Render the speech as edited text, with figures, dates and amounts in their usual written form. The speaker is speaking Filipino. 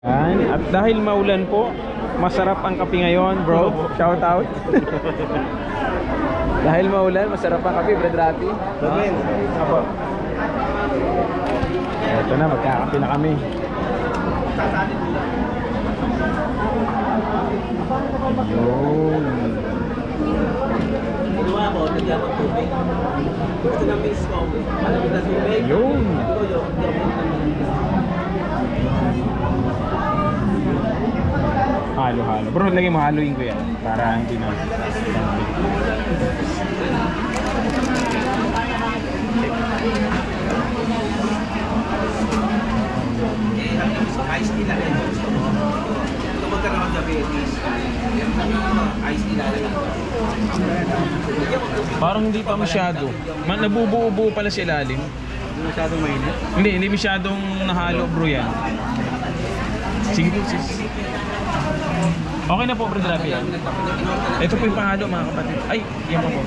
At dahil maulan po, masarap ang kape ngayon, bro. Shout out. Dahil maulan, masarap ang kape, Brad Rapi. Apo. Ito na, magkakape na kami. Yun. Yun. Halo-halo. Bro, lagay mo, haluin ko yan para hindi na. Ice tea lang yung gusto mo. Ito magkaroon ng diabetes. Ice tea lang. Parang hindi pa masyado. Nabubuo-buo pala sa ilalim. Hindi masyadong mainit. Hindi masyadong nahalo, bro, yan. Sige po, sis. Okay na po, Brad Rapi, yan. Ito po yung pahalo, mga kapatid. Ay, yan po po.